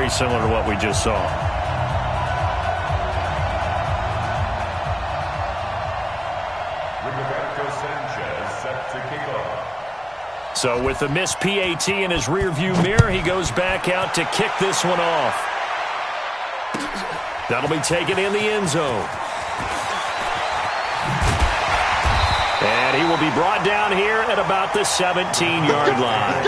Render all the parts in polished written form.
very similar to what we just saw. So with the missed PAT in his rearview mirror, he goes back out to kick this one off. That'll be taken in the end zone. And he will be brought down here at about the 17-yard line.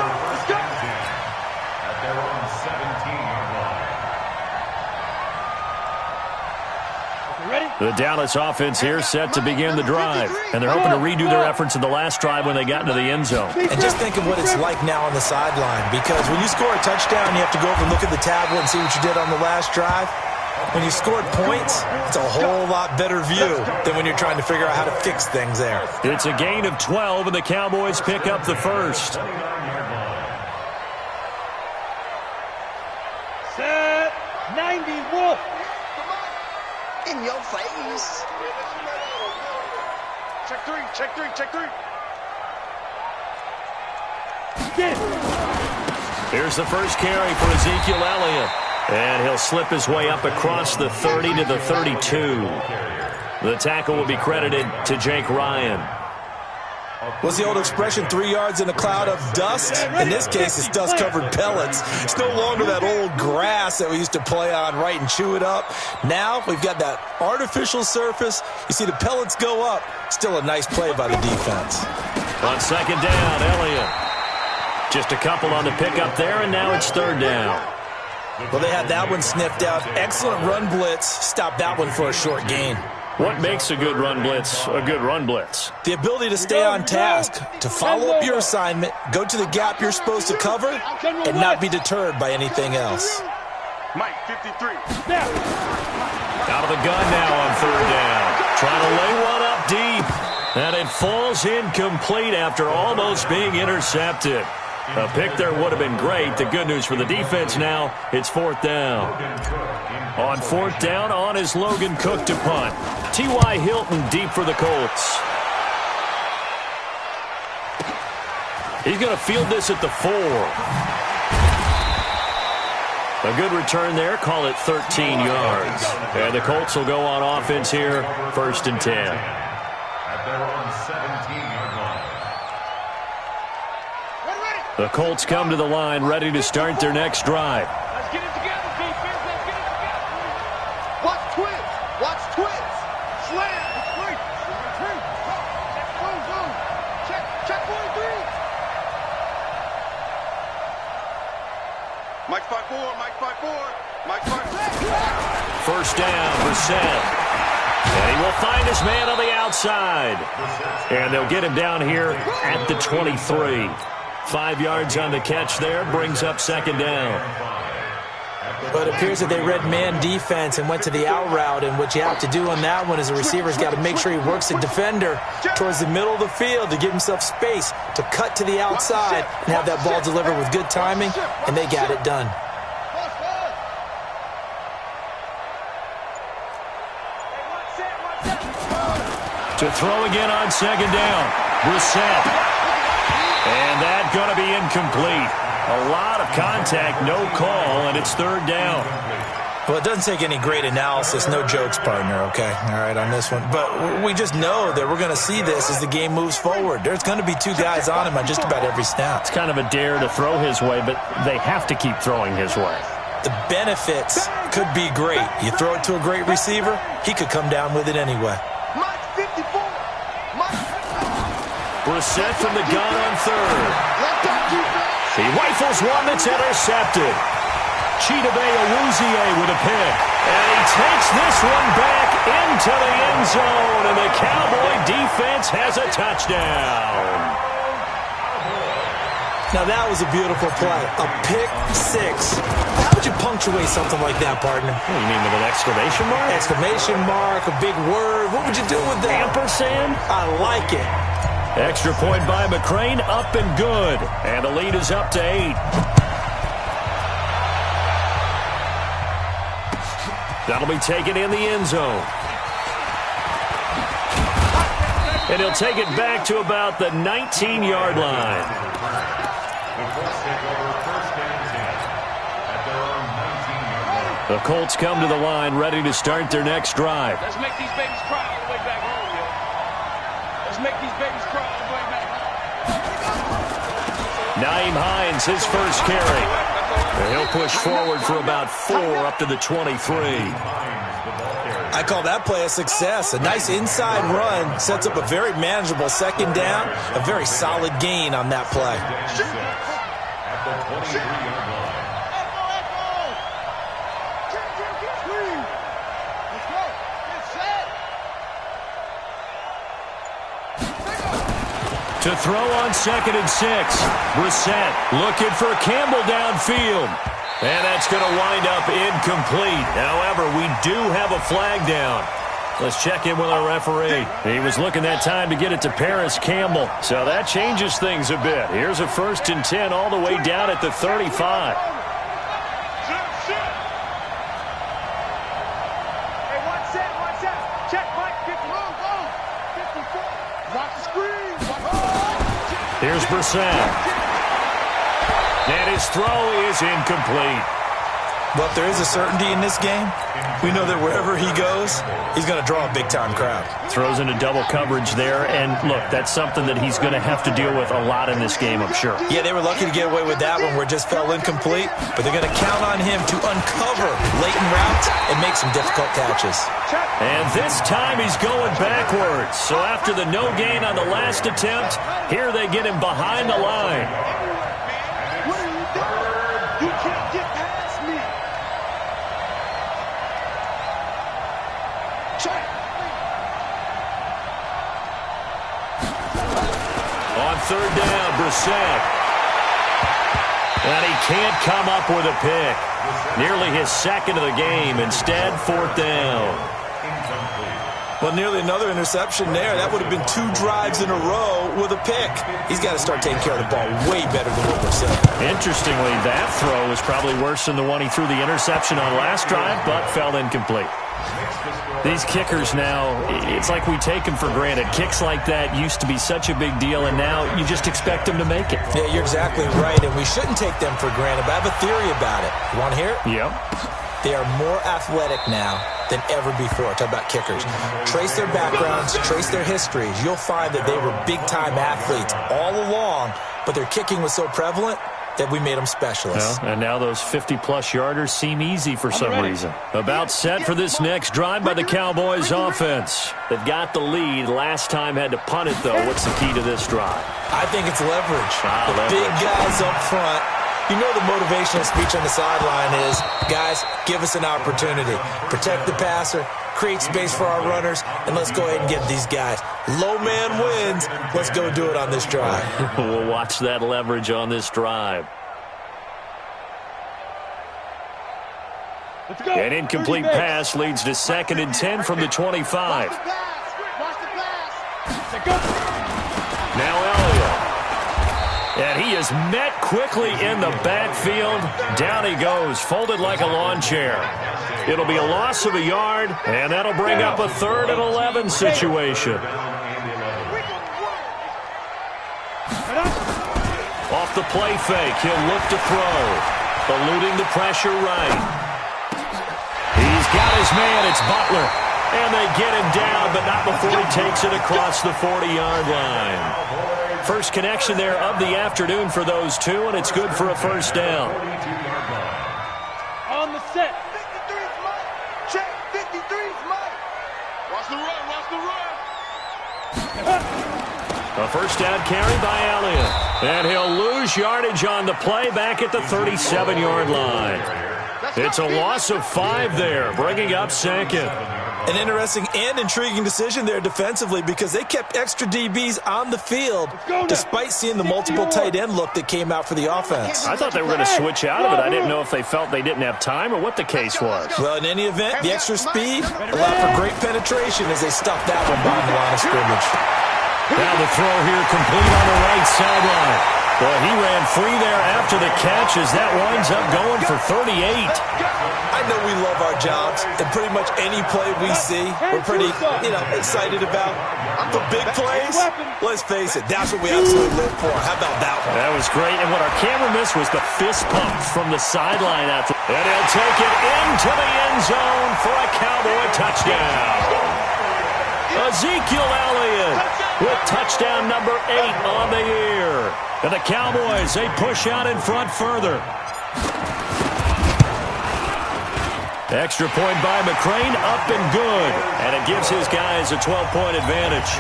The Dallas offense here set to begin the drive. And they're hoping to redo their efforts in the last drive when they got into the end zone. And just think of what it's like now on the sideline. Because when you score a touchdown, you have to go over and look at the tablet and see what you did on the last drive. When you scored points, it's a whole lot better view than when you're trying to figure out how to fix things there. It's a gain of 12, and the Cowboys pick up the first. Set 90 Wolf. In your face. Check three, check three, check three. Here's the first carry for Ezekiel Elliott. And he'll slip his way up across the 30 to the 32. The tackle will be credited to Jake Ryan. What's the old expression, 3 yards in a cloud of dust? In this case, it's dust-covered pellets. It's no longer that old grass that we used to play on, right, and chew it up. Now we've got that artificial surface. You see the pellets go up. Still a nice play by the defense. On second down, Elliott. Just a couple on the pickup there, and now it's third down. Well, they had that one sniffed out. Excellent run blitz. Stopped that one for a short gain. What makes a good run blitz a good run blitz? The ability to stay on task, to follow up your assignment, go to the gap you're supposed to cover, and not be deterred by anything else. Mike, 53. Out of the gun now on third down. Trying to lay one up deep. And it falls incomplete after almost being intercepted. A pick there would have been great. The good news for the defense now, it's fourth down. On fourth down, on is Logan Cook to punt. T.Y. Hilton deep for the Colts. He's going to field this at the 4. A good return there. Call it 13 yards. And the Colts will go on offense here, first and 10. At their own 17-yard line. The Colts come to the line, ready to start their next drive. Let's get it together, defense. Let's get it together. Watch twins. Watch twins. Slam. Three. Check. Check 43. Mike 5-4. Mike 5-4. Mike 5-4. First down, Brissett. And he will find his man on the outside. And they'll get him down here at the 23. 5 yards on the catch there, brings up second down. But it appears that they read man defense and went to the out route, and what you have to do on that one is the receiver's got to make sure he works the defender towards the middle of the field to give himself space to cut to the outside and have that ball delivered with good timing, and they got it done. To throw again on second down, Brissett. And that's going to be incomplete. A lot of contact, no call, and it's third down. Well, it doesn't take any great analysis. No jokes, partner, okay? All right, on this one. But we just know that we're going to see this as the game moves forward. There's going to be 2 guys on him on just about every snap. It's kind of a dare to throw his way, but they have to keep throwing his way. The benefits could be great. You throw it to a great receiver, he could come down with it anyway. Mike 54. Brissett from the gun on third. He rifles one that's intercepted. Chidobe Awuzie with a pick. And he takes this one back into the end zone. And the Cowboy defense has a touchdown. Now that was a beautiful play. A pick 6. How would you punctuate something like that, partner? You mean with an exclamation mark? Exclamation mark, a big word. What would you do with that? Ampersand? I like it. Extra point by McCrane, up and good. And the lead is up to 8. That'll be taken in the end zone. And he'll take it back to about the 19-yard line. The Colts take over first and 10 at their own The Colts come to the line, ready to start their next drive. Let's make these babies cry all the way back home, yo. Let's make these babies cry all the way back home. Naeem Hines, his first carry. And he'll push forward for about 4 up to the 23. I call that play a success. A nice inside run sets up a very manageable second down. A very solid gain on that play. To throw on 2nd and 6. Brissett looking for Campbell downfield. And that's going to wind up incomplete. However, we do have a flag down. Let's check in with our referee. He was looking that time to get it to Paris Campbell. So that changes things a bit. Here's a 1st and 10 all the way down at the 35. Here's Brissett. And his throw is incomplete. But if there is a certainty in this game, we know that wherever he goes, he's going to draw a big-time crowd. Throws into double coverage there. And, look, that's something that he's going to have to deal with a lot in this game, I'm sure. Yeah, they were lucky to get away with that one where it just fell incomplete. But they're going to count on him to uncover latent routes and make some difficult catches. And this time he's going backwards. So after the no gain on the last attempt, here they get him behind the line. What are you doing? You can't get past me. Check. On 3rd down, Brissett. And he can't come up with a pick. Nearly his 2nd of the game. Instead, 4th down. Well, nearly another interception there. That would have been 2 drives in a row with a pick. He's got to start taking care of the ball way better than what we're saying. Interestingly, that throw was probably worse than the one he threw the interception on last drive, but fell incomplete. These kickers now, it's like we take them for granted. Kicks like that used to be such a big deal, and now you just expect them to make it. Yeah, you're exactly right, and we shouldn't take them for granted, but I have a theory about it. You want to hear it? Yep. They are more athletic now than ever before. Talk about kickers. Trace their backgrounds, trace their histories. You'll find that they were big-time athletes all along, but their kicking was so prevalent that we made them specialists. Well, and now those 50-plus yarders seem easy for some reason. About set for this next drive by the Cowboys offense. They've got the lead. Last time had to punt it, though. What's the key to this drive? I think it's leverage. The leverage. big guys up front. You know the motivational speech on the sideline is, guys, give us an opportunity. Protect the passer, create space for our runners, and let's go ahead and get these guys. Low man wins. Let's go do it on this drive. We'll watch that leverage on this drive. Let's go. An incomplete pass leads to 2nd and 10 from the 25. Watch the pass. Now Elliott. And he is met quickly in the backfield. Down he goes, folded like a lawn chair. It'll be a loss of a yard, and that'll bring up a 3rd and 11 situation. Off the play fake, he'll look to throw. Eluding the pressure right. He's got his man, it's Butler. And they get him down, but not before he takes it across the 40-yard line. First connection there of the afternoon for those two, and it's good for a 1st down. On the set. 53's Mike. Check. 53's Mike. Watch the run. Watch the run. A 1st down carry by Elliott. And he'll lose yardage on the play back at the 37-yard line. It's a loss of 5 there, bringing up 2nd. An interesting and intriguing decision there defensively because they kept extra DBs on the field despite seeing the multiple tight end look that came out for the offense. I thought they were going to switch out of it. I didn't know if they felt they didn't have time or what the case was. Well, in any event, the extra speed allowed for great penetration as they stuffed that one behind the line of scrimmage. Now the throw here complete on the right sideline. Well, he ran free there after the catch as that winds up going for 38. I know we love our jobs, and pretty much any play we see, we're pretty, excited about. The big plays, let's face it, that's what we absolutely live for. How about that one? That was great, and what our camera missed was the fist pump from the sideline after. And he'll take it into the end zone for a Cowboy touchdown. Ezekiel Elliott with touchdown number 8 on the year. And the Cowboys, they push out in front further. Extra point by McCrane, up and good. And it gives his guys a 12-point advantage.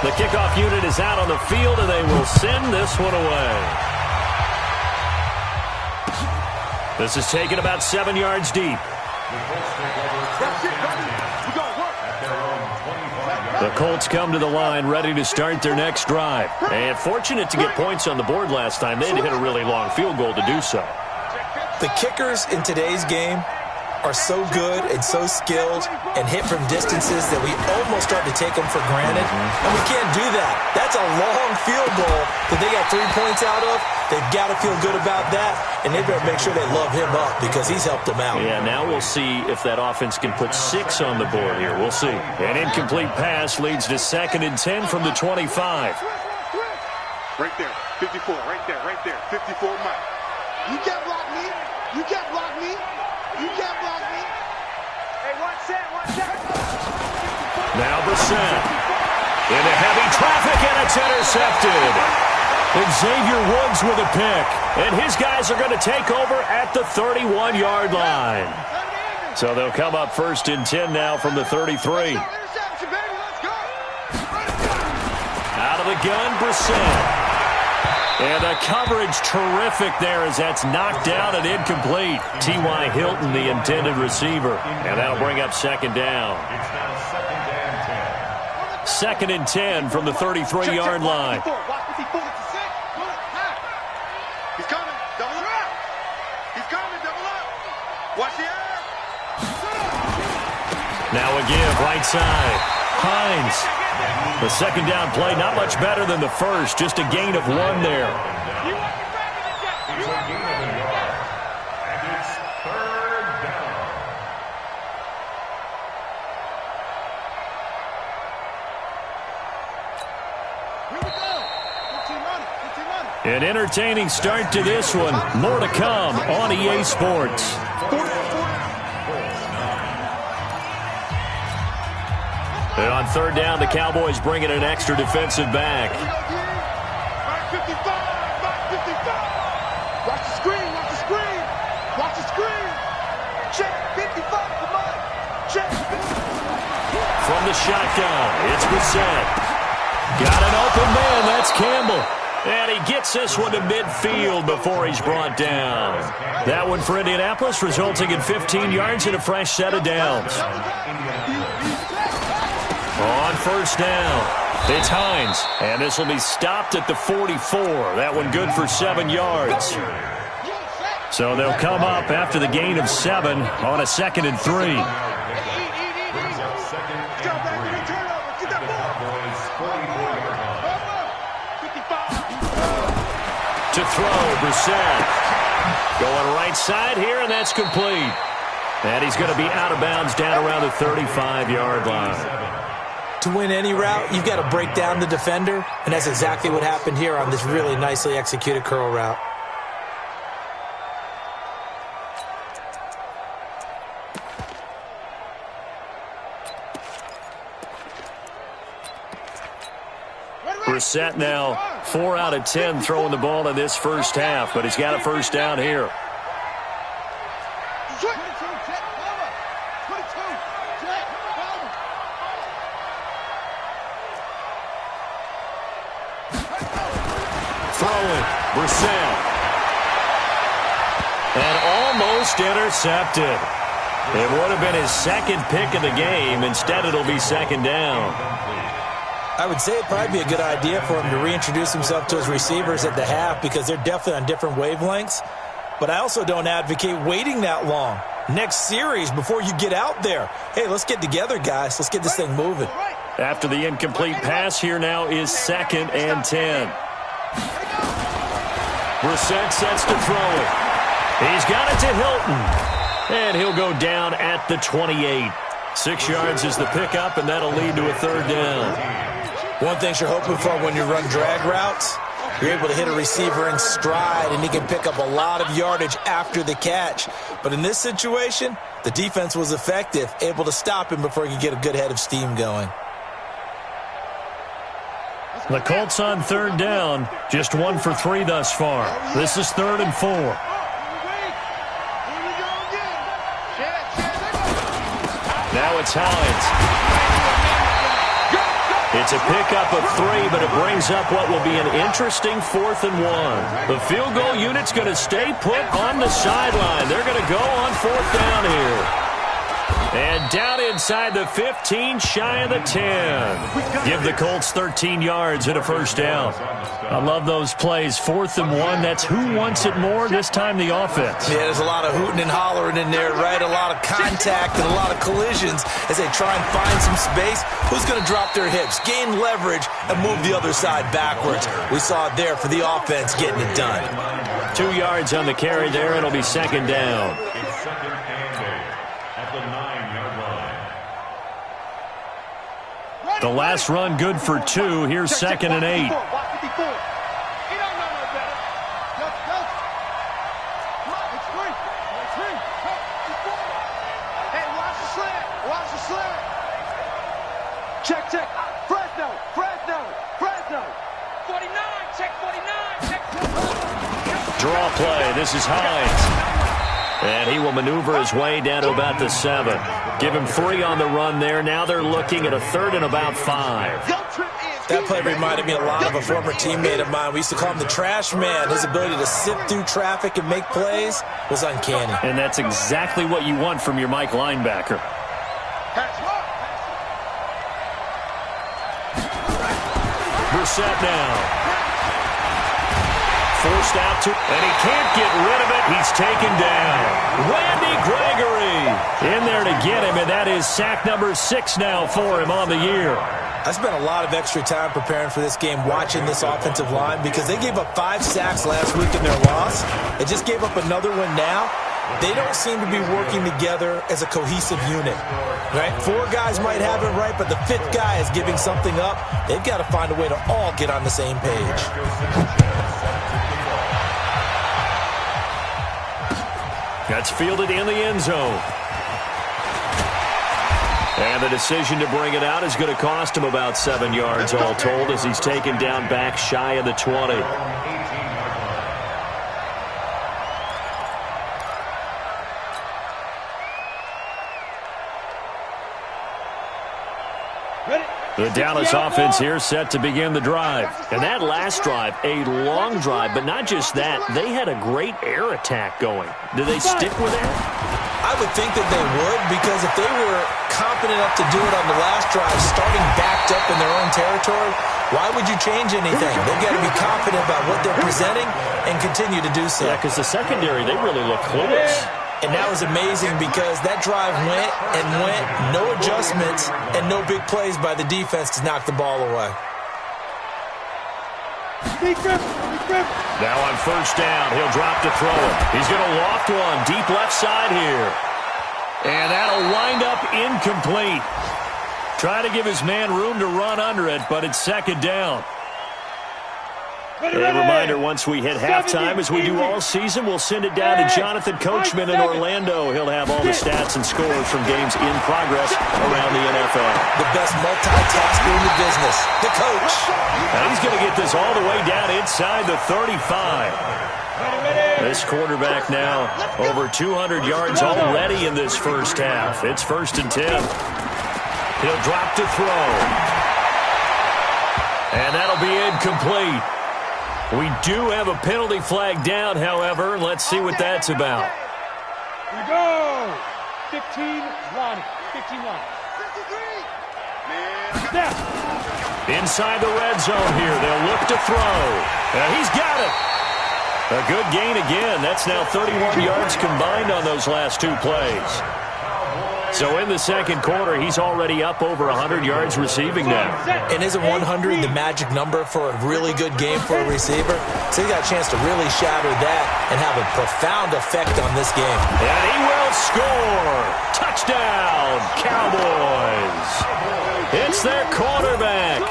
The kickoff unit is out on the field, and they will send this one away. This is taken about 7 yards deep. The Colts come to the line ready to start their next drive. And fortunate to get points on the board last time. They had to hit a really long field goal to do so. The kickers in today's game are so good and so skilled and hit from distances that we almost start to take them for granted. And we can't do that. That's a long field goal that they got 3 points out of. They've got to feel good about that, and they better make sure they love him up because he's helped them out. Yeah, now we'll see if that offense can put 6 on the board here. We'll see. An incomplete pass leads to 2nd and 10 from the 25. Right there, 54, right there, 54 Mike. You can't block me. You can't block me. You can't block me. Hey, watch that. Now Brissett into heavy traffic, and it's intercepted. Xavier Woods with a pick, and his guys are going to take over at the 31-yard line. So they'll come up 1st and 10 now from the 33. Out of the gun, Brissett. And the coverage terrific there as that's knocked down and incomplete. T.Y. Hilton, the intended receiver. And that'll bring up 2nd down. 2nd and 10 from the 33-yard line. He's coming, double up. He's coming, double up. Watch the air. Now a give, right side. Hines. The 2nd down play, not much better than the first. Just a gain of 1 there. An entertaining start to this one. More to come on EA Sports. And on 3rd down, the Cowboys bring in an extra defensive back. Watch the screen. Watch the screen. Check 55 for Mike. Check 55. From the shotgun, it's Brissett. Got an open man, that's Campbell. And he gets this one to midfield before he's brought down. That one for Indianapolis, resulting in 15 yards and a fresh set of downs. On 1st down, it's Hines. And this will be stopped at the 44. That one good for 7 yards. So they'll come up after the gain of 7 on a 2nd and 3. To throw, Brissett. Going right side here, and that's complete. And he's going to be out of bounds down around the 35-yard line. To win any route, you've got to break down the defender, and that's exactly what happened here on this really nicely executed curl route. Brissett now 4 out of 10 throwing the ball in this first half, but he's got a 1st down here. Throwing, Brissett. And almost intercepted. It would have been his 2nd pick of the game. Instead, it'll be 2nd down. I would say it'd probably be a good idea for him to reintroduce himself to his receivers at the half because they're definitely on different wavelengths. But I also don't advocate waiting that long. Next series before you get out there. Hey, let's get together, guys. Let's get this thing moving. After the incomplete pass, here now is 2nd and 10. Brissett sets to throw it. He's got it to Hilton. And he'll go down at the 28. 6 yards is the pickup, and that'll lead to a 3rd down. One thing you're hoping for when you run drag routes, You're able to hit a receiver in stride, and he can pick up a lot of yardage after the catch. But in this situation, the defense was effective, able to stop him before he could get a good head of steam going. The Colts on third down, just 1 for 3 thus far. This is 3rd and 4. Now it's Hines. It's a pickup of 3, but it brings up what will be an interesting 4th and 1. The field goal unit's going to stay put on the sideline. They're going to go on 4th down here. And down inside the 15, shy of the 10. Give the Colts 13 yards and a first down. I love those plays. 4th and 1, that's who wants it more, this time the offense. Yeah, there's a lot of hooting and hollering in there, right? A lot of contact and a lot of collisions as they try and find some space. Who's going to drop their hips, gain leverage, and move the other side backwards? We saw it there for the offense getting it done. 2 yards on the carry there. It'll be 2nd down. The last run good for 2. Here's 2nd and 8. Check. Fresno. 49, check 49. Draw play. This is Hines. And he will maneuver his way down to about the 7. Give him 3 on the run there. Now they're looking at a 3rd and about 5. That play reminded me a lot of a former teammate of mine. We used to call him the trash man. His ability to sift through traffic and make plays was uncanny. And that's exactly what you want from your Mike linebacker. Brissett now. Forced out to, and he can't get rid of it. He's taken down. Randy Gregory in there to get him, and that is sack number 6 now for him on the year. I spent a lot of extra time preparing for this game watching this offensive line because they gave up 5 sacks last week in their loss. They just gave up another one now. They don't seem to be working together as a cohesive unit. Right? 4 guys might have it right, but the 5th guy is giving something up. They've got to find a way to all get on the same page. That's fielded in the end zone. And the decision to bring it out is going to cost him about 7 yards all told as he's taken down back shy of the 20. The Dallas offense here set to begin the drive. And that last drive, a long drive, but not just that. They had a great air attack going. Do they stick with that? I would think that they would, because if they were confident enough to do it on the last drive, starting backed up in their own territory, why would you change anything? They've got to be confident about what they're presenting and continue to do so. Yeah, because the secondary, they really look clueless. And that was amazing because that drive went and went, no adjustments, and no big plays by the defense to knock the ball away. Now on first down, he'll drop to throw it. He's going to loft one deep left side here. And that'll wind up incomplete. Try to give his man room to run under it, but it's 2nd down. A reminder, once we hit halftime, as we do all season, we'll send it down to Jonathan Coachman in Orlando. He'll have all the stats and scores from games in progress around the NFL. The best multitasker in the business, the coach. And he's going to get this all the way down inside the 35. This quarterback now over 200 yards already in this first half. It's 1st and 10. He'll drop to throw. And that'll be incomplete. We do have a penalty flag down, however. Let's see what that's about. Here we go. 15-1. 15-1. Inside the red zone here. They'll look to throw. He's got it. A good gain again. That's now 31 yards combined on those last 2 plays. So in the second quarter, he's already up over 100 yards receiving now. And isn't 100 the magic number for a really good game for a receiver? So he's got a chance to really shatter that and have a profound effect on this game. And he will score. Touchdown, Cowboys. It's their quarterback.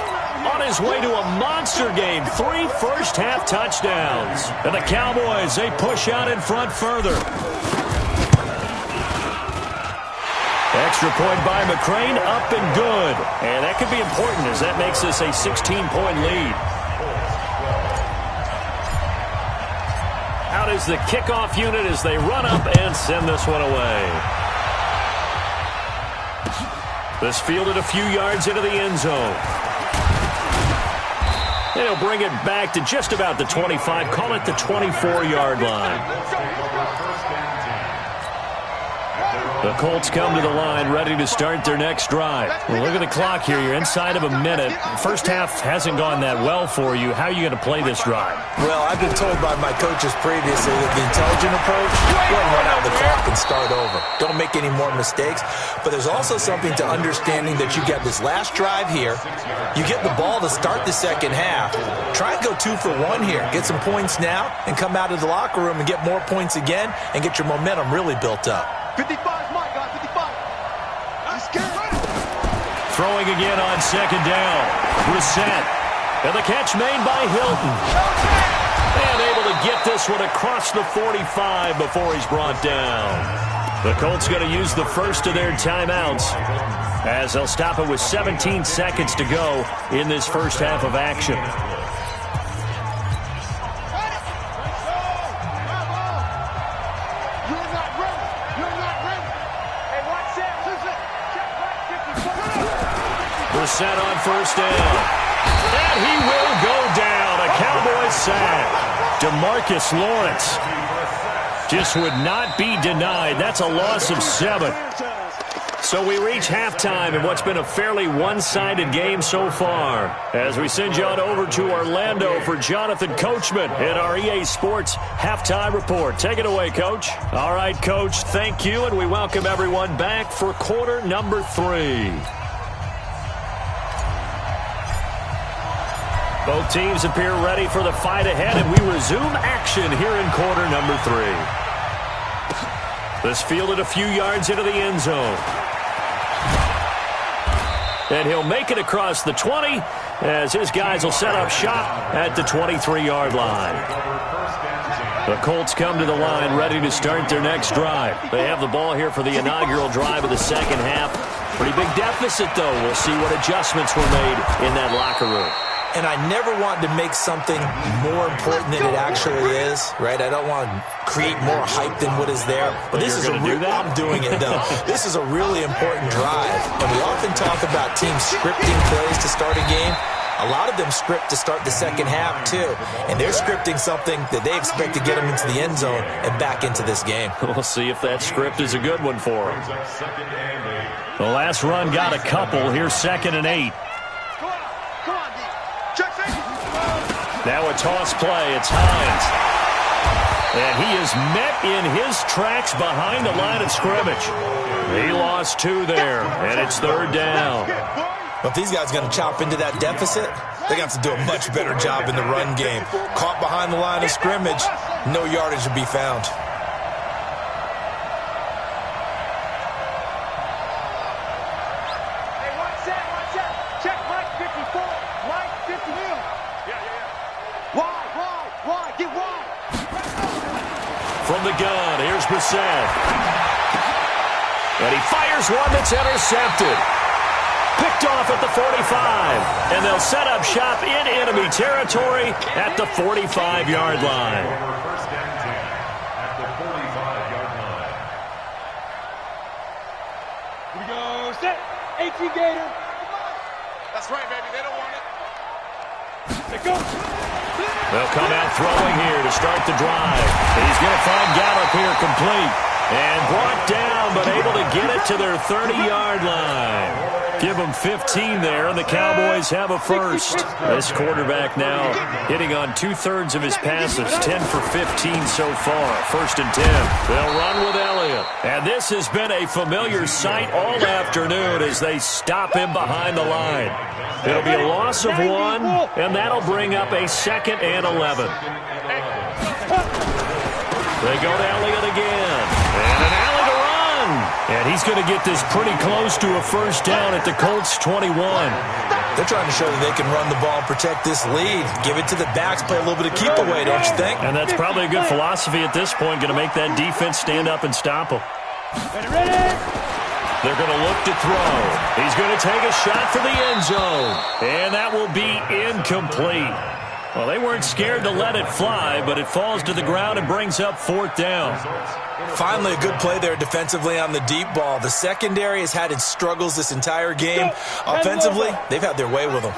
on his way to a monster game. 3 first-half touchdowns. And the Cowboys, they push out in front further. Extra point by McCrane, up and good. And that could be important as that makes this a 16-point lead. Out is the kickoff unit as they run up and send this one away. This fielded a few yards into the end zone. They'll bring it back to just about the 25, call it the 24-yard line. The Colts come to the line ready to start their next drive. Well, look at the clock here. You're inside of a minute. First half hasn't gone that well for you. How are you going to play this drive? Well, I've been told by my coaches previously that the intelligent approach, go and run out the clock and start over. Don't make any more mistakes. But there's also something to understanding that you get this last drive here. You get the ball to start the second half. Try and go 2 for 1 here. Get some points now and come out of the locker room and get more points again and get your momentum really built up. 55 is mine, guys, 55. He's scared. Throwing again on second down. Brissett. And the catch made by Hilton. And able to get this one across the 45 before he's brought down. The Colts going to use the first of their timeouts as they'll stop it with 17 seconds to go in this first half of action. Set on first down. And he will go down. A Cowboys sack. DeMarcus Lawrence just would not be denied. That's a loss of 7. So we reach halftime in what's been a fairly one-sided game so far. As we send you on over to Orlando for Jonathan Coachman in our EA Sports Halftime Report. Take it away, Coach. All right, Coach, thank you, and we welcome everyone back for quarter number 3. Both teams appear ready for the fight ahead, and we resume action here in quarter number 3. This fielded a few yards into the end zone. And he'll make it across the 20 as his guys will set up shop at the 23-yard line. The Colts come to the line ready to start their next drive. They have the ball here for the inaugural drive of the second half. Pretty big deficit, though. We'll see what adjustments were made in that locker room. And I never want to make something more important than it actually is, right? I don't want to create more hype than what is there. But this is I'm doing it, though. This is a really important drive. And we often talk about teams scripting plays to start a game. A lot of them script to start the second half, too. And they're scripting something that they expect to get them into the end zone and back into this game. We'll see if that script is a good one for them. The last run got a couple. Here's 2nd and 8. Now a toss play. It's Hines. And he is met in his tracks behind the line of scrimmage. He lost 2 there, and it's 3rd down. But if these guys are going to chop into that deficit, they're going to have to do a much better job in the run game. Caught behind the line of scrimmage, no yardage to be found. From the gun, here's Brissett. And he fires one that's intercepted. Picked off at the 45. And they'll set up shop in enemy territory at the 45-yard line. Here we go. Set. 18 Gator. That's right, baby. They don't want it. They go. They'll come out throwing here to start the drive. He's going to find Gallup here complete. And brought down, but able to get it to their 30-yard line. Give them 15 there, and the Cowboys have a first. This quarterback now hitting on 2/3 of his passes, 10 for 15 so far. 1st and 10. They'll run with Elliott. And this has been a familiar sight all afternoon as they stop him behind the line. It'll be a loss of 1, and that'll bring up a 2nd and 11. They go to Elliott again. And an alley to run. And he's going to get this pretty close to a first down at the Colts 21. They're trying to show that they can run the ball and protect this lead. Give it to the backs, play a little bit of keep away, don't you think? And that's probably a good philosophy at this point, going to make that defense stand up and stop them. They're going to look to throw. He's going to take a shot for the end zone. And that will be incomplete. Well, they weren't scared to let it fly, but it falls to the ground and brings up 4th down. Finally, a good play there defensively on the deep ball. The secondary has had its struggles this entire game. Offensively, they've had their way with them.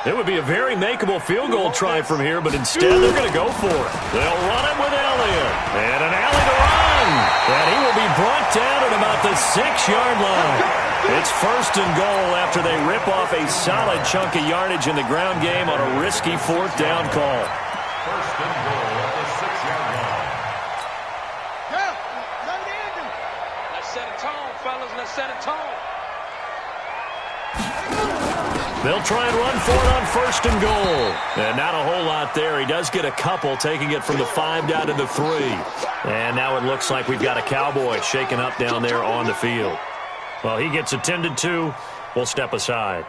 It would be a very makeable field goal try from here, but instead they're going to go for it. They'll run it with Elliott. And an alley to run. And he will be brought down at about the 6-yard line. It's 1st and goal after they rip off a solid chunk of yardage in the ground game on a risky 4th down call. 1st and goal at the 6-yard line. Let's set a tone, fellas. Let's set a tone. They'll try and run for it on 1st and goal. And not a whole lot there. He does get a couple, taking it from the 5 down to the 3. And now it looks like we've got a Cowboy shaken up down there on the field. Well, he gets attended to. We'll step aside.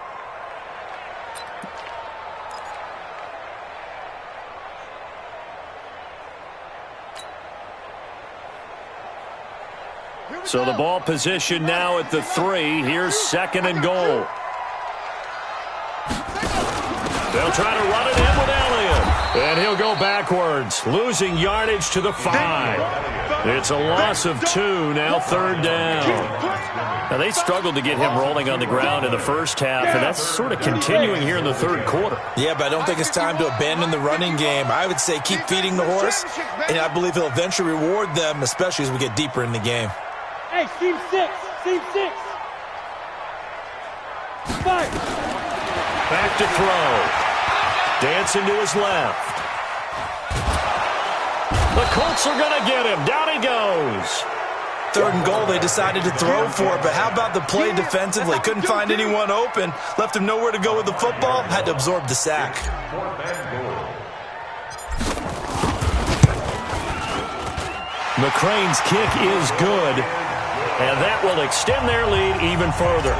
So the ball position now at the 3. Here's 2nd and goal. They'll try to run it in with Elliott. And he'll go backwards, losing yardage to the 5. It's a loss of 2, now 3rd down. Now, they struggled to get him rolling on the ground in the first half, and that's sort of continuing here in the 3rd quarter. Yeah, but I don't think it's time to abandon the running game. I would say keep feeding the horse, and I believe he'll eventually reward them, especially as we get deeper in the game. Hey, team 6. Team 6. Fight. Back to throw. Dancing to his left. The Colts are going to get him. Down he goes. 3rd and goal, they decided to throw for it, but how about the play defensively? Couldn't find anyone open, left him nowhere to go with the football, had to absorb the sack. McCrane's kick is good, and that will extend their lead even further.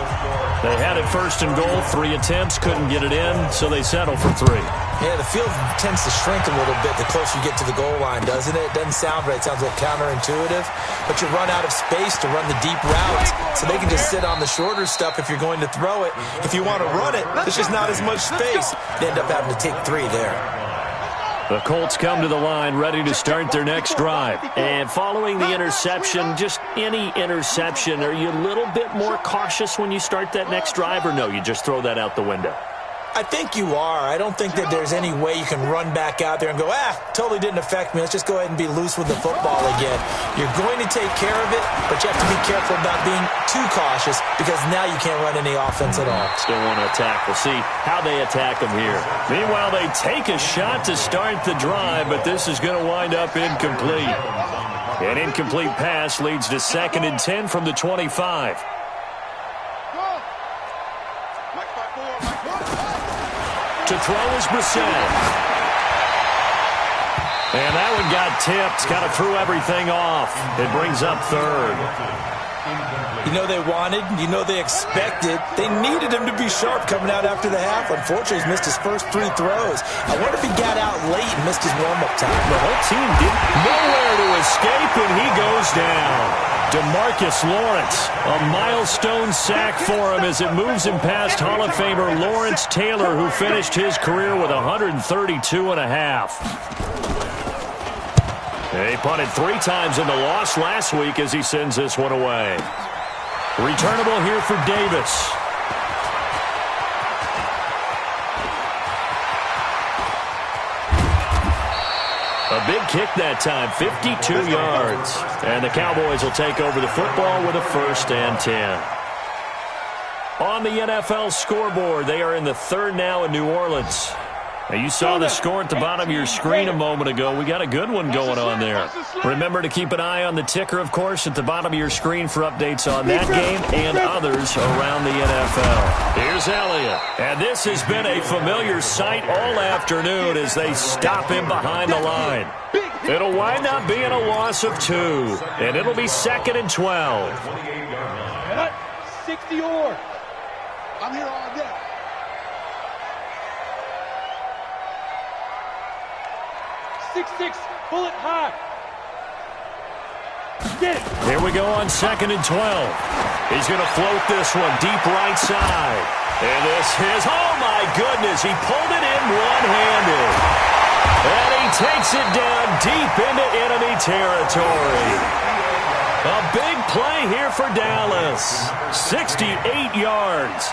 They had it 1st and goal, 3 attempts, couldn't get it in, so they settle for 3. Yeah, the field tends to shrink a little bit the closer you get to the goal line, doesn't it? It doesn't sound right. It sounds a little counterintuitive. But you run out of space to run the deep routes, so they can just sit on the shorter stuff if you're going to throw it. If you want to run it, there's just not as much space. They end up having to take 3 there. The Colts come to the line ready to start their next drive. And following the interception, just any interception, are you a little bit more cautious when you start that next drive, or no, you just throw that out the window? I think you are. I don't think that there's any way you can run back out there and go, totally didn't affect me. Let's just go ahead and be loose with the football again. You're going to take care of it, but you have to be careful about being too cautious because now you can't run any offense at all. Still want to attack. We'll see how they attack them here. Meanwhile, they take a shot to start the drive, but this is going to wind up incomplete. An incomplete pass leads to 2nd and 10 from the 25. To throw is Brissett. And that one got tipped. Kind of threw everything off. It brings up 3rd. You know they wanted, you know they expected. They needed him to be sharp coming out after the half. Unfortunately, he's missed his first 3 throws. I wonder if he got out late and missed his warm-up time. The whole team did nowhere to escape, and he goes down. DeMarcus Lawrence, a milestone sack for him as it moves him past Hall of Famer Lawrence Taylor, who finished his career with 132.5. He punted 3 times in the loss last week as he sends this one away. Returnable here for Davis. A big kick that time, 52 yards. And the Cowboys will take over the football with a 1st and 10. On the NFL scoreboard, they are in the 3rd now in New Orleans. Now, you saw the score at the bottom of your screen a moment ago. We got a good one going on there. Remember to keep an eye on the ticker, of course, at the bottom of your screen for updates on that game and others around the NFL. Here's Elliott. And this has been a familiar sight all afternoon as they stop him behind the line. It'll wind up being a loss of 2, and it'll be 2nd and 12. 60 or. I'm here all day. 6'6", bullet high. Get it. Here we go on 2nd and 12. He's going to float this one deep right side. And this is, oh my goodness, he pulled it in one-handed. And he takes it down deep into enemy territory. A big play here for Dallas. 68 yards.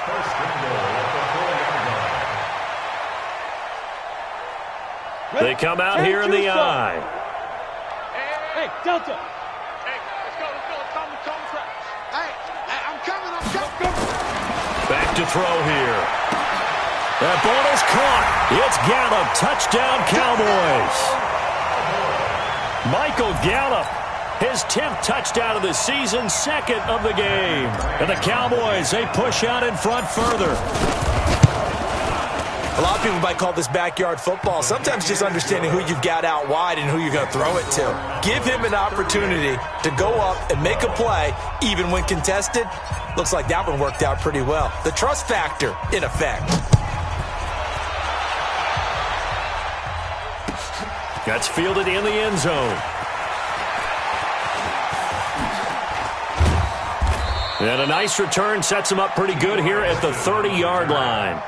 They come out here in the eye. Hey, Delta. Hey, let's go. Tom track. Hey, I'm coming. Back to throw here. That ball is caught. It's Gallup. Touchdown, Cowboys. Michael Gallup, his 10th touchdown of the season, 2nd of the game. And the Cowboys, they push out in front further. A lot of people might call this backyard football. Sometimes just understanding who you've got out wide and who you're going to throw it to. Give him an opportunity to go up and make a play, even when contested. Looks like that one worked out pretty well. The trust factor, in effect. That's fielded in the end zone. And a nice return sets him up pretty good here at the 30-yard line.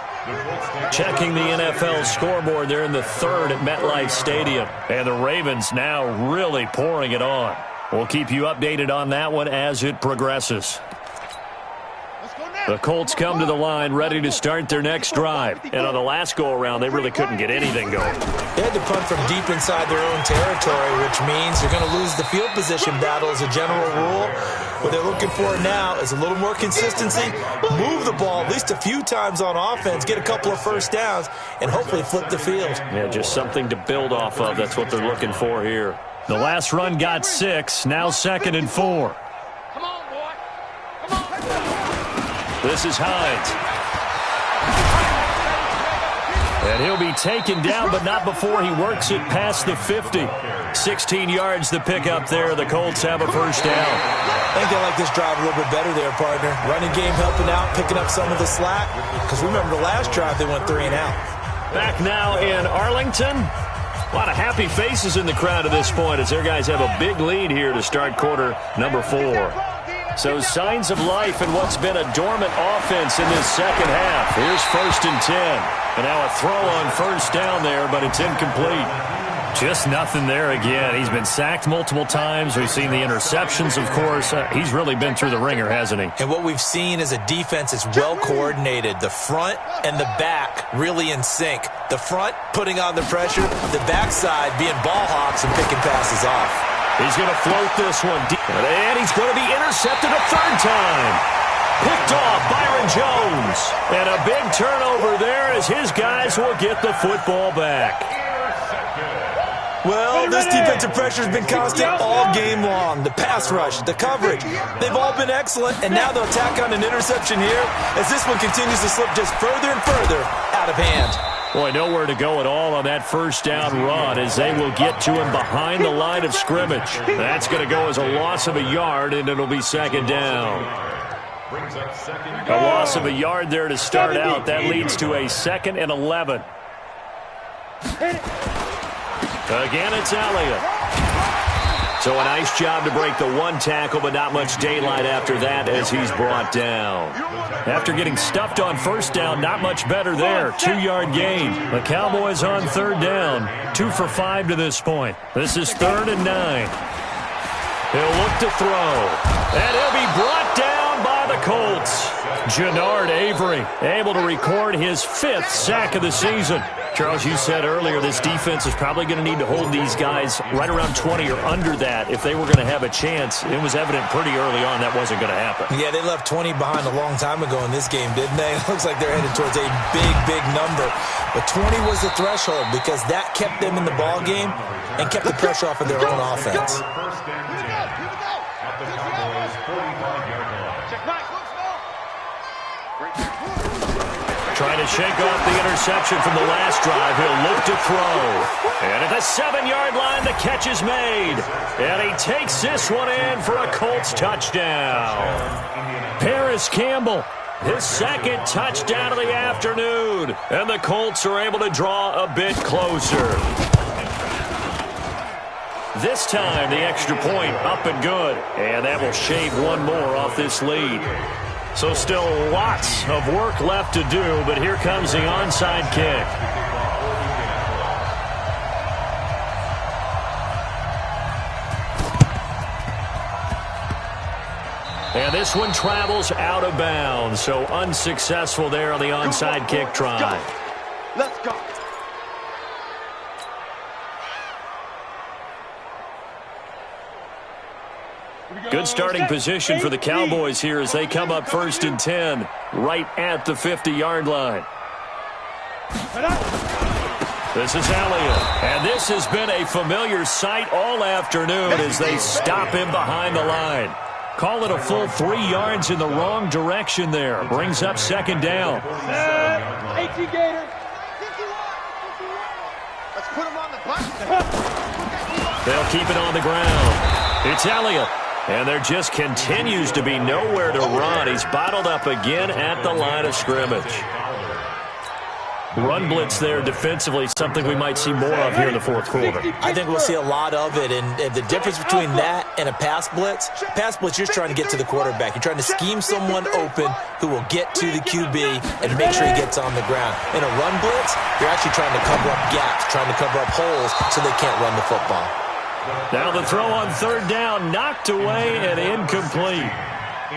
Checking the NFL scoreboard, they're in the 3rd at MetLife Stadium. And the Ravens now really pouring it on. We'll keep you updated on that one as it progresses. The Colts come to the line ready to start their next drive. And on the last go-around, they really couldn't get anything going. They had to punt from deep inside their own territory, which means they're going to lose the field position battle as a general rule. What they're looking for now is a little more consistency, move the ball at least a few times on offense, get a couple of first downs, and hopefully flip the field. Yeah, just something to build off of. That's what they're looking for here. The last run got 6, now 2nd and 4. Come on, boy. Come on. This is Hines. And he'll be taken down, but not before he works it past the 50. 16 yards to pick up there. The Colts have a first down. I think they like this drive a little bit better there, partner. Running game helping out, picking up some of the slack. Because remember the last drive, they went 3 and out. Back now in Arlington. A lot of happy faces in the crowd at this point as their guys have a big lead here to start quarter number 4. So signs of life in what's been a dormant offense in this second half. Here's 1st and 10. And now a throw on first down there, but it's incomplete. Just nothing there again. He's been sacked multiple times. We've seen the interceptions, of course. He's really been through the ringer, hasn't he? And what we've seen is a defense that's well coordinated. The front and the back really in sync. The front putting on the pressure, the backside being ball hawks and picking passes off. He's going to float this one deep, and he's going to be intercepted a 3rd time. Picked off Byron Jones. And a big turnover there as his guys will get the football back. Well, this defensive pressure has been constant all game long. The pass rush, the coverage, they've all been excellent, and now they'll tack on an interception here as this one continues to slip just further and further out of hand. Boy, nowhere to go at all on that first down run as they will get to him behind the line of scrimmage. That's going to go as a loss of a yard, and it'll be 2nd down. A loss of a yard there to start out. That leads to a 2nd and 11. Again, it's Elliott. So a nice job to break the 1 tackle, but not much daylight after that as he's brought down. After getting stuffed on first down, not much better there. 2-yard gain. The Cowboys on 3rd down. 2 for 5 to this point. This is 3rd and 9. He'll look to throw. And he'll be brought down by the Colts. Jannard Avery able to record his 5th sack of the season. Charles, you said earlier this defense is probably going to need to hold these guys right around 20 or under that if they were going to have a chance. It was evident pretty early on that wasn't going to happen. Yeah, they left 20 behind a long time ago in this game, didn't they? It looks like they're headed towards a big, big number. But 20 was the threshold because that kept them in the ball game and kept the pressure off of their own offense. Trying to shake off the interception from the last drive. He'll look to throw. And at the 7-yard line, the catch is made. And he takes this one in for a Colts touchdown. Paris Campbell, his 2nd touchdown of the afternoon. And the Colts are able to draw a bit closer. This time, the extra point up and good. And that will shave one more off this lead. So still lots of work left to do, but here comes the onside kick. And this one travels out of bounds, so unsuccessful there on the onside kick try. Let's go. Good starting position for the Cowboys here as they come up 1st and 10, right at the 50-yard line. This is Elliott, and this has been a familiar sight all afternoon as they stop him behind the line. Call it a full 3 yards in the wrong direction there. Brings up 2nd down. 18 Gator. Let's put him on the button. They'll keep it on the ground. It's Elliott. And there just continues to be nowhere to run. He's bottled up again at the line of scrimmage. Run blitz there defensively, something we might see more of here in the 4th quarter. I think we'll see a lot of it, and the difference between that and a pass blitz, you're just trying to get to the quarterback. You're trying to scheme someone open who will get to the QB and make sure he gets on the ground. In a run blitz, you're actually trying to cover up gaps, trying to cover up holes so they can't run the football. Now the throw on 3rd down, knocked away and incomplete.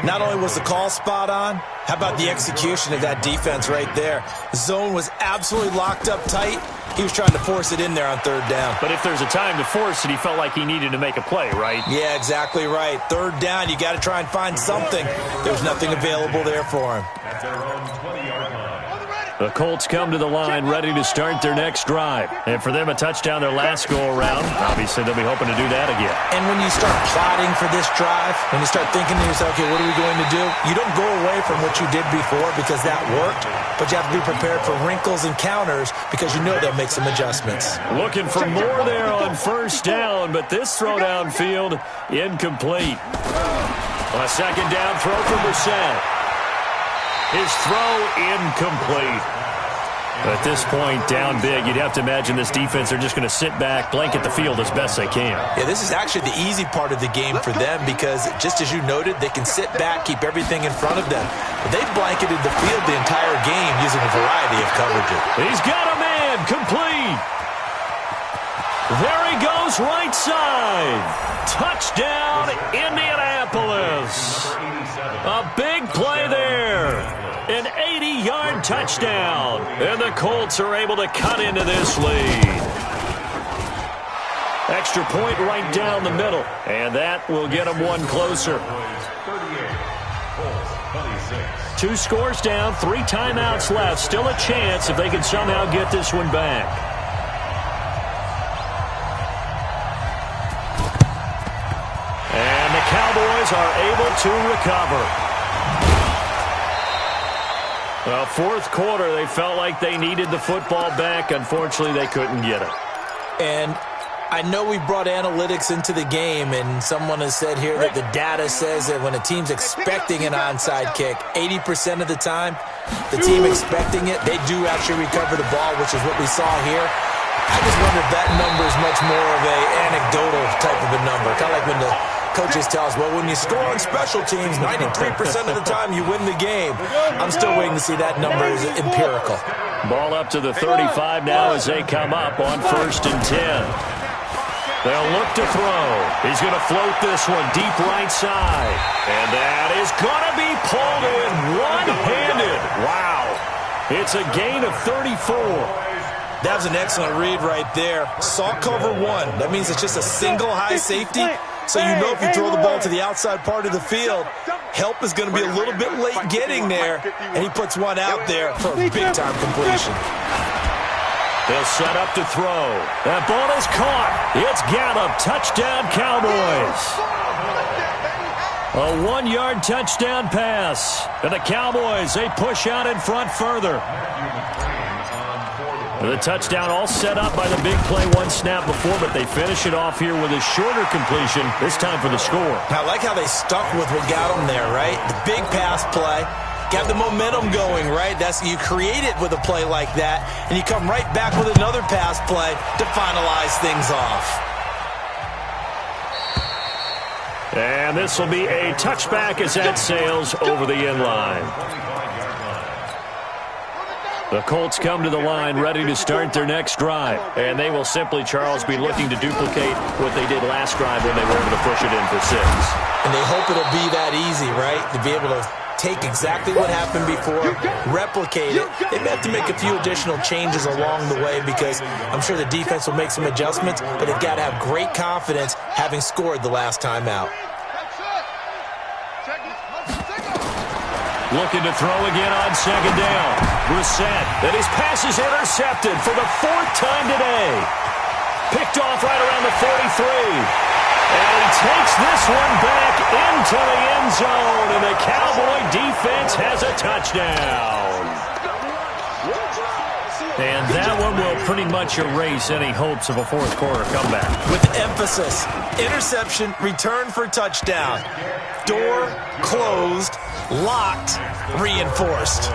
Not only was the call spot on, how about the execution of that defense right there? The zone was absolutely locked up tight. He was trying to force it in there on 3rd down. But if there's a time to force it, he felt like he needed to make a play, right? Yeah, exactly right. 3rd down, you got to try and find something. There's nothing available there for him. The Colts come to the line ready to start their next drive. And for them, a touchdown their last go-around. Obviously, they'll be hoping to do that again. And when you start plotting for this drive, when you start thinking to yourself, okay, what are we going to do? You don't go away from what you did before because that worked, but you have to be prepared for wrinkles and counters because you know they'll make some adjustments. Looking for more there on 1st down, but this throw downfield, incomplete. A 2nd down throw from Brissett. His throw incomplete. At this point, down big, you'd have to imagine this defense, they're just going to sit back, blanket the field as best they can. Yeah, this is actually the easy part of the game for them because, just as you noted, they can sit back, keep everything in front of them. But they've blanketed the field the entire game using a variety of coverages. He's got a man, complete. There he goes, right side. Touchdown, Indianapolis. A big play there. An 80-yard touchdown. And the Colts are able to cut into this lead. Extra point right down the middle. And that will get them one closer. 2 scores down, 3 timeouts left. Still a chance if they can somehow get this one back. And the Cowboys are able to recover. 4th quarter, they felt like they needed the football back. Unfortunately, they couldn't get it. And I know we brought analytics into the game, and someone has said here that the data says that when a team's expecting an onside kick, 80% of the time, the team expecting it, they do actually recover the ball, which is what we saw here. I just wonder if that number is much more of an anecdotal type of a number. Kind of like when the coaches tell us, well, when you score on special teams, 93% of the time you win the game. I'm still waiting to see that number is empirical. Ball up to the 35 now as they come up on 1st and 10. They'll look to throw. He's going to float this one deep right side. And that is going to be pulled in one-handed. Wow. It's a gain of 34. That was an excellent read right there. Saw cover 1. That means it's just a single high safety. So you know if you throw the ball to the outside part of the field, help is going to be a little bit late getting there. And he puts one out there for a big-time completion. They'll set up to throw. That ball is caught. It's Gallup. Touchdown, Cowboys. A 1-yard touchdown pass. And the Cowboys, they push out in front further. The touchdown all set up by the big play one snap before, but they finish it off here with a shorter completion, this time for the score. I like how they stuck with what got them there, right? The big pass play. Got the momentum going, right? You create it with a play like that, and you come right back with another pass play to finalize things off. And this will be a touchback as that sails over the end line. The Colts come to the line ready to start their next drive. And they will simply, Charles, be looking to duplicate what they did last drive when they were able to push it in for 6. And they hope it'll be that easy, right? To be able to take exactly what happened before, replicate it. They may have to make a few additional changes along the way because I'm sure the defense will make some adjustments, but they've got to have great confidence having scored the last time out. Looking to throw again on second down. Brissett, and his pass is intercepted for the 4th time today. Picked off right around the 43. And he takes this one back into the end zone, and the Cowboy defense has a touchdown. And that one will pretty much erase any hopes of a fourth quarter comeback. With emphasis, interception, return for touchdown. Door closed, locked, reinforced.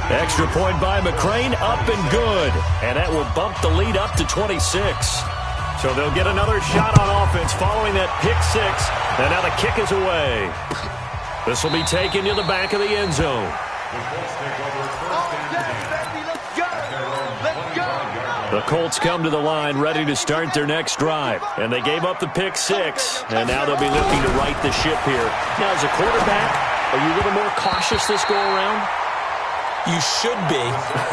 Extra point by McCrane, up and good. And that will bump the lead up to 26. So they'll get another shot on offense following that pick 6. And now the kick is away. This will be taken to the back of the end zone. The Colts come to the line ready to start their next drive. And they gave up the pick 6. And now they'll be looking to right the ship here. Now, as a quarterback, are you a little more cautious this go around? You should be,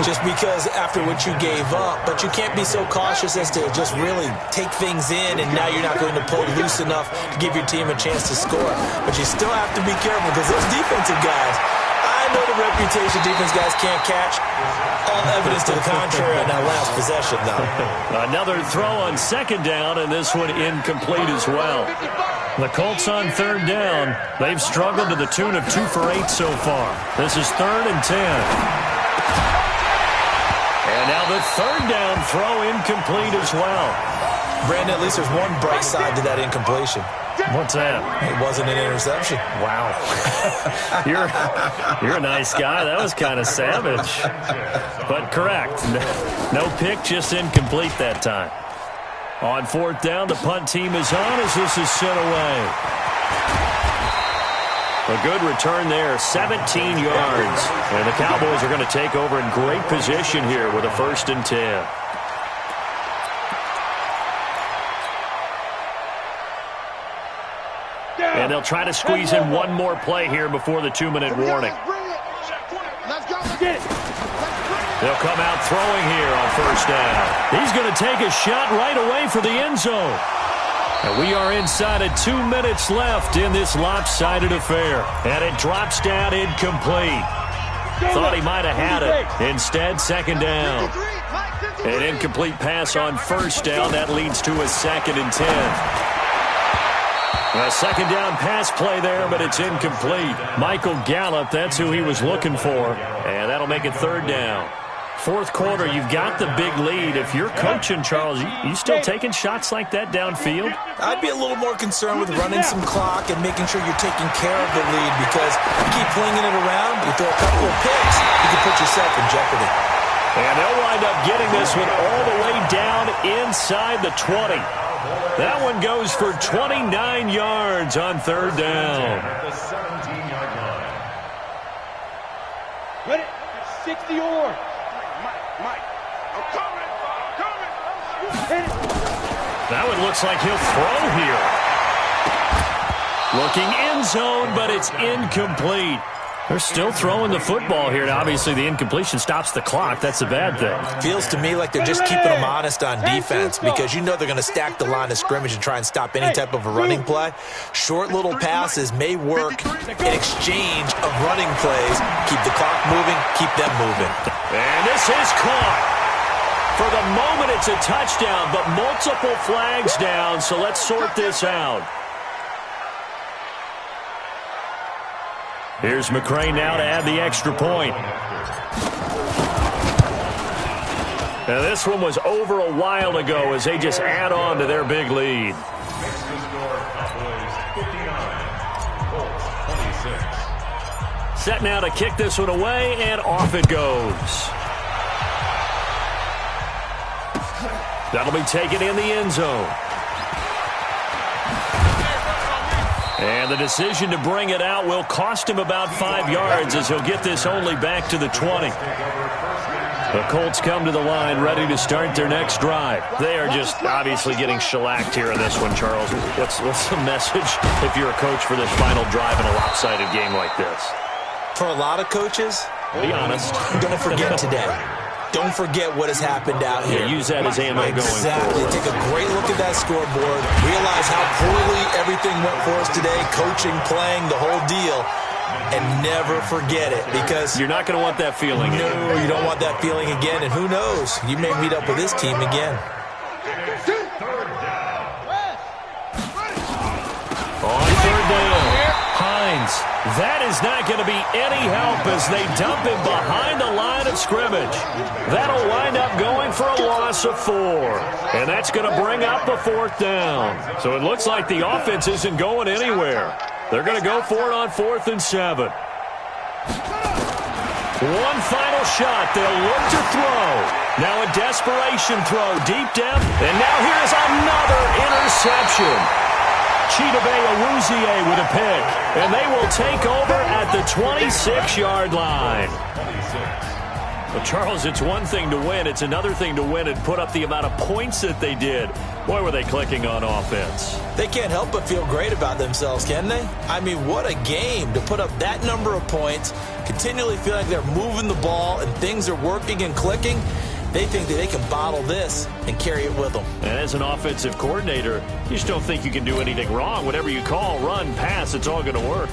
just because after what you gave up. But you can't be so cautious as to just really take things in, and now you're not going to play loose enough to give your team a chance to score. But you still have to be careful because those defensive guys, I know the reputation defense guys can't catch. All evidence to the contrary on that last possession, though. Another throw on second down, and this one incomplete as well. The Colts on third down. They've struggled to the tune of 2 for 8 so far. This is 3rd and 10. And now the third down throw incomplete as well. Brandon, at least there's one bright side to that incompletion. What's that? It wasn't an interception. Wow. You're a nice guy. That was kind of savage. But correct. No pick, just incomplete that time. On 4th down, the punt team is on as this is sent away. A good return there, 17 yards. And the Cowboys are going to take over in great position here with a 1st and 10. And they'll try to squeeze in one more play here before the 2-minute warning. They'll come out throwing here on 1st down. He's going to take a shot right away for the end zone. And we are inside of 2 minutes left in this lopsided affair. And it drops down incomplete. Thought he might have had it. Instead, 2nd down. An incomplete pass on 1st down. That leads to a 2nd and 10. A 2nd down pass play there, but it's incomplete. Michael Gallup, that's who he was looking for. And that'll make it 3rd down. 4th quarter, you've got the big lead. If you're coaching, Charles, you still taking shots like that downfield? I'd be a little more concerned with running some clock and making sure you're taking care of the lead, because you keep flinging it around, you throw a couple of picks, you can put yourself in jeopardy. And they'll wind up getting this one all the way down inside the 20. That one goes for 29 yards on 3rd down. The 17-yard line. Ready? 60 or. Mike. I'm coming. That one looks like he'll throw here. Looking end zone, but it's incomplete. They're still throwing the football here. Now, obviously, the incompletion stops the clock. That's a bad thing. Feels to me like they're just keeping them honest on defense, because you know they're going to stack the line of scrimmage and try and stop any type of a running play. Short little passes may work in exchange of running plays. Keep the clock moving, keep them moving. And this is caught. For the moment, it's a touchdown, but multiple flags down, so let's sort this out. Here's McCrane now to add the extra point. Now this one was over a while ago as they just add on to their big lead. Set now to kick this one away, and off it goes. That'll be taken in the end zone. And the decision to bring it out will cost him about 5 yards as he'll get this only back to the 20. The Colts come to the line ready to start their next drive. They are just obviously getting shellacked here in this one, Charles. What's the message if you're a coach for this final drive in a lopsided game like this? For a lot of coaches, be honest. Don't forget today. Don't forget what has happened out here. Yeah, use that as ammo going forward. Exactly. Take a great look at that scoreboard. Realize how poorly everything went for us today. Coaching, playing, the whole deal. And never forget it, because you're not going to want that feeling again. No, you don't want that feeling again. And who knows? You may meet up with this team again. On third down, Hines. That is not going to be any help as they dump him behind the line of scrimmage. That'll wind up going for a loss of 4. And that's going to bring up a 4th down. So it looks like the offense isn't going anywhere. They're going to go for it on 4th and 7. One final shot. They'll look to throw. Now a desperation throw deep down. And now here's another interception. Chidobe Awuzie with a pick. And they will take over at the 26-yard line. But, Charles, it's one thing to win. It's another thing to win and put up the amount of points that they did. Boy, were they clicking on offense. They can't help but feel great about themselves, can they? I mean, what a game to put up that number of points, continually feel like they're moving the ball and things are working and clicking. They think that they can bottle this and carry it with them. And as an offensive coordinator, you just don't think you can do anything wrong. Whatever you call, run, pass, it's all going to work.